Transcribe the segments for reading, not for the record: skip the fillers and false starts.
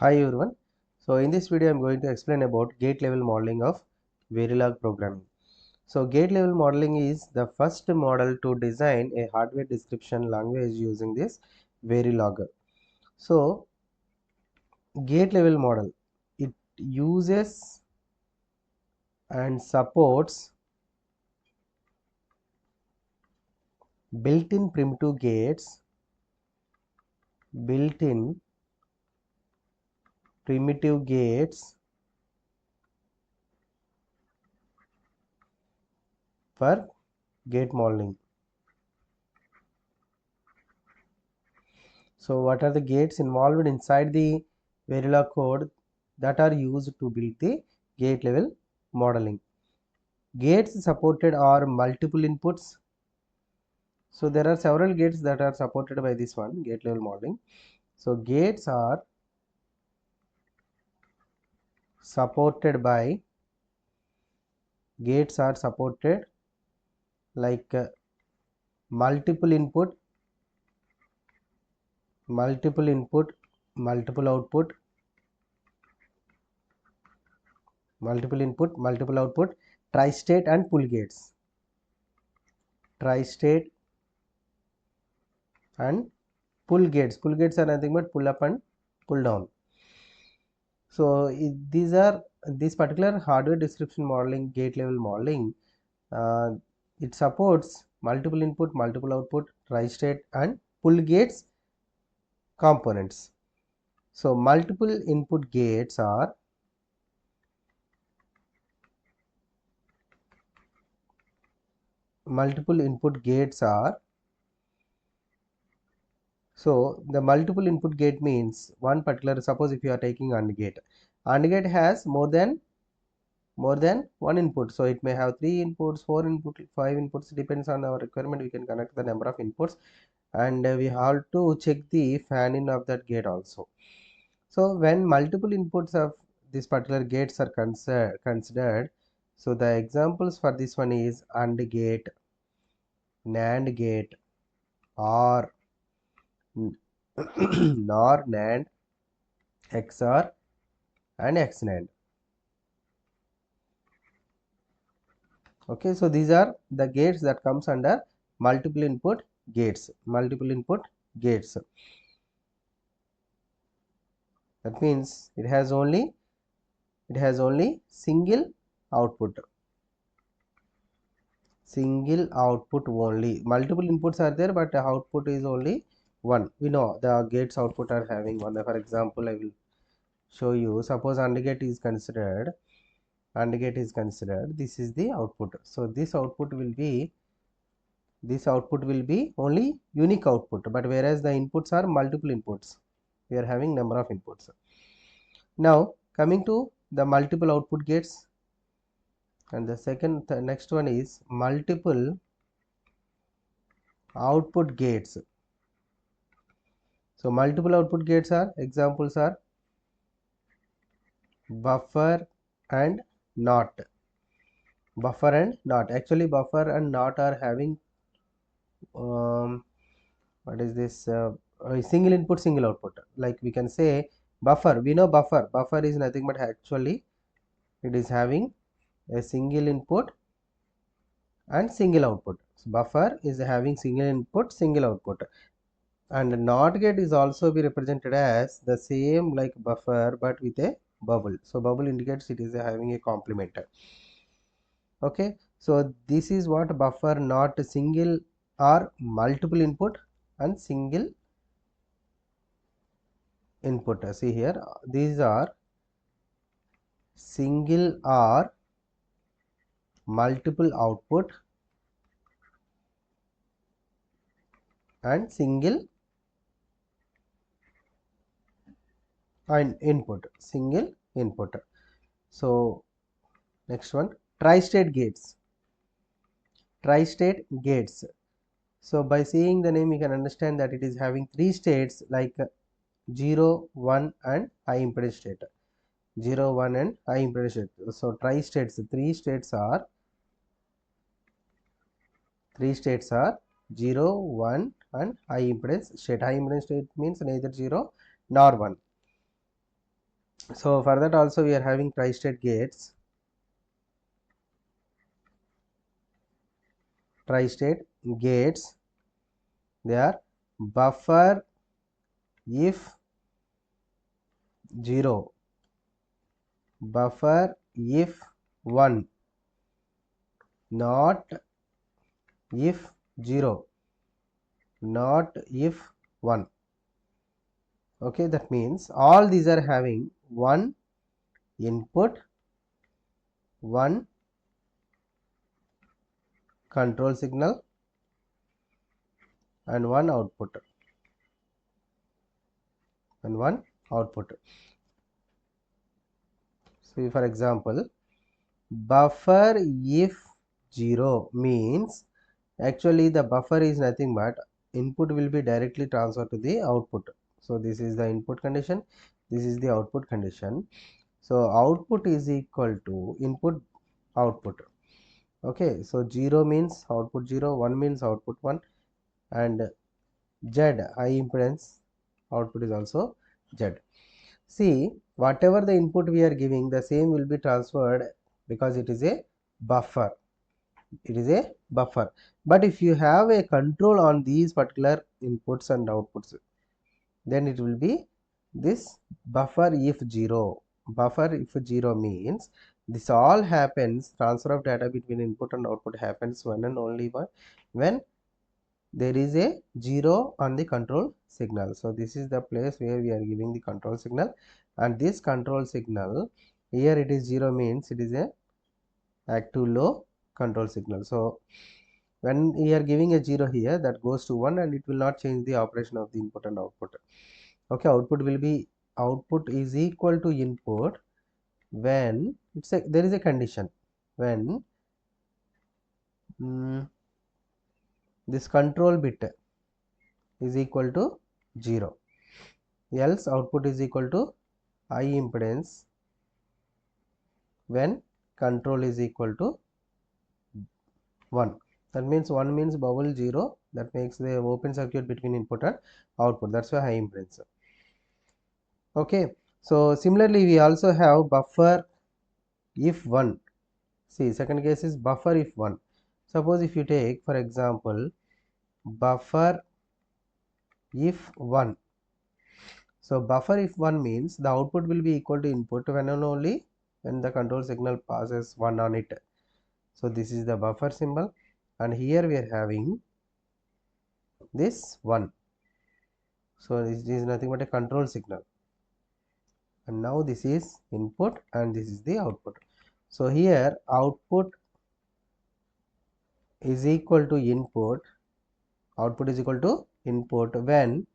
Hi everyone. So in this video I am going to explain about gate level modeling of Verilog programming. So gate level modeling is the first model to design a hardware description language using this Verilog. So gate level model, it uses and supports built-in primitive gates, built-in primitive gates for gate modeling. So what are the gates involved inside the Verilog code that are used to build the gate level modeling? Gates supported are multiple inputs. So there are several gates that are supported by this one gate level modeling. So gates are supported like multiple input, multiple input, multiple output, multiple input, multiple output, tri-state and pull gates. Tri-state and pull gates. Pull gates are nothing but pull up and pull down. So these are this particular hardware description modeling, gate level modeling. It supports multiple input, multiple output, tri-state and pull gates components. So multiple input gates are so the multiple input gate means one particular, suppose if you are taking AND gate. AND gate has more than one input, so it may have 3 inputs, 4 inputs, 5 inputs, depends on our requirement. We can connect the number of inputs, and we have to check the fan in of that gate also. So when multiple inputs of this particular gates are considered, so the examples for this one is AND gate, NAND gate, OR, NOR, NAND, XOR and XNAND. Okay, so these are the gates that comes under multiple input gates. That means it has only single output only. Multiple inputs are there, but the output is only one. We know the gates output are having one. For example, I will show you. Suppose AND gate is considered. This is the output. So this output will be only unique output, but whereas the inputs are multiple inputs, we are having number of inputs. Now coming to the multiple output gates, and the next one is multiple output gates. So multiple output gates are examples are buffer and NOT. Actually buffer and NOT are having what is this single input single output. Like we can say buffer, we know buffer is nothing but actually it is having a single input and single output. So buffer is having single input single output, and NOT gate is also be represented as the same like buffer but with a bubble. So bubble indicates it is having a complement. Okay, so this is what buffer, not single or multiple input and single input. See here, these are single or multiple output and single and single input. So next one, tri-state gates. So by seeing the name you can understand that it is having 3 states like 0, 1 and high impedance state. 0, 1 and high impedance state. So tri-states, 3 states are 0, 1 and high impedance state. High impedance state means neither 0 nor 1. So for that also we are having Tristate gates. Tristate gates, they are buffer if 0, buffer if 1, not if 0, not if 1. Okay, that means all these are having one input, one control signal and one output, and one output. So for example, buffer if 0 means actually the buffer is nothing but input will be directly transferred to the output. So this is the input condition, this is the output condition. So output is equal to input output. Okay, so 0 means output 0, 1 means output 1, and Z high impedance output is also Z. See, whatever the input we are giving, the same will be transferred because it is a buffer. It is a buffer. But if you have a control on these particular inputs and outputs, then it will be this buffer if 0. Buffer if 0 means this all happens, transfer of data between input and output happens when and only when there is a 0 on the control signal. So this is the place where we are giving the control signal, and this control signal here it is 0 means it is a active low control signal. So when we are giving a 0 here, that goes to 1 and it will not change the operation of the input and output. Okay, output is equal to input when there is a condition when this control bit is equal to 0, else output is equal to high impedance when control is equal to 1. That means 1 means bubble 0, that makes the open circuit between input and output, that's why high impedance. Okay, so similarly we also have buffer if 1. See, second case is buffer if 1. Suppose if you take for example buffer if 1. So buffer if 1 means the output will be equal to input when and only when the control signal passes 1 on it. So this is the buffer symbol, and here we are having this 1. So this is nothing but a control signal, and now this is input and this is the output. So here output is equal to input, output is equal to input when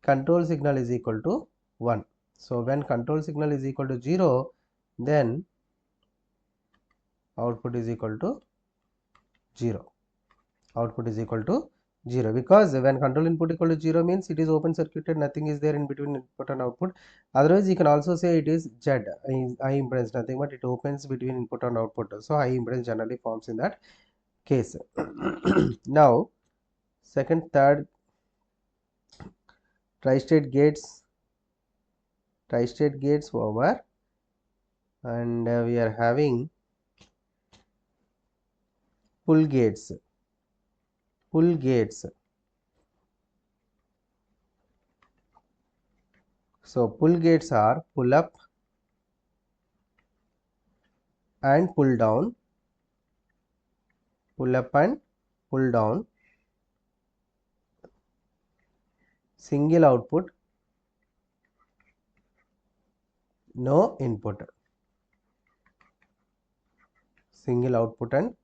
control signal is equal to 1. So when control signal is equal to 0, then output is equal to 0. Output is equal to 0, because when control input equal to 0 means it is open circuited, nothing is there in between input and output. Otherwise you can also say it is Z, high impedance, nothing but it opens between input and output. So high impedance generally forms in that case. Now second, third, tri-state gates over, and we are having pull gates. So pull gates are pull up and pull down, pull up and pull down, single output, no input, single output and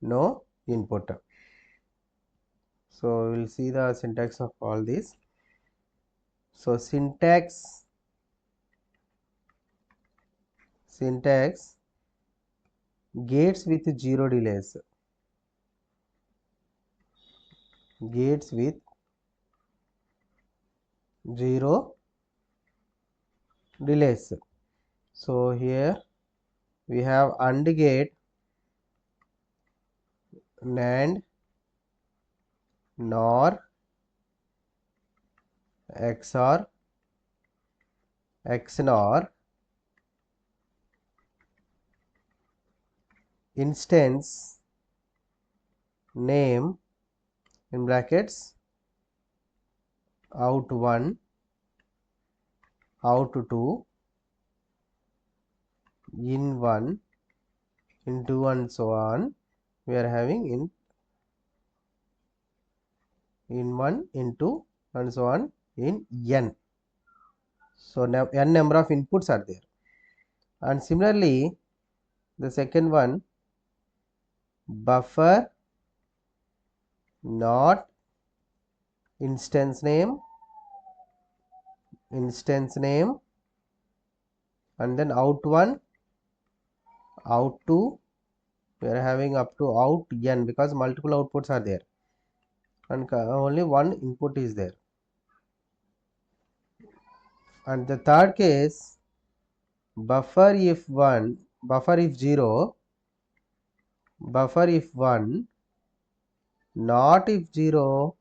no input. So we will see the syntax of all these. So syntax gates with 0 delays, gates with 0 delays. So here we have AND gate, NAND, NOR, XOR, XNOR, instance name in brackets out1, out2, in1, in2 and so on. We are having in1, in2 and so on in n. So now n number of inputs are there. And similarly, the second one, buffer not instance name, and then out1, out2, we are having up to out n because multiple outputs are there and only one input is there. And the third case, buffer if 1, buffer if 0, buffer if 1, not if 0,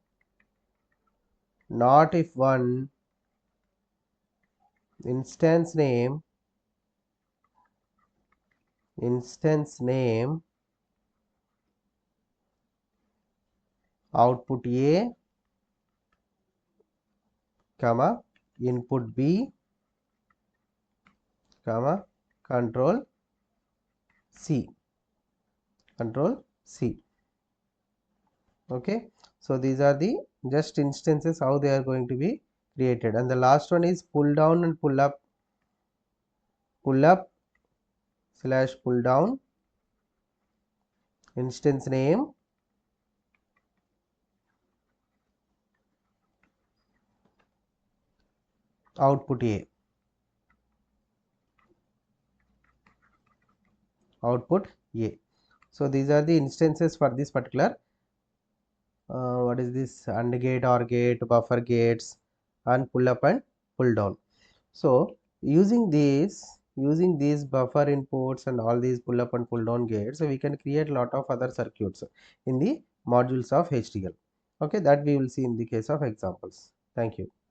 not if 1, instance name output A, comma input B, comma control C. Okay, so these are the just instances how they are going to be created. And the last one is pull down and pull up slash pull down, instance name output A, So these are the instances for this particular what is this AND gate, OR gate, buffer gates, and pull up and pull down. So using these buffer inputs and all these pull up and pull down gates, so we can create a lot of other circuits in the modules of HDL. Okay, that we will see in the case of examples. Thank you.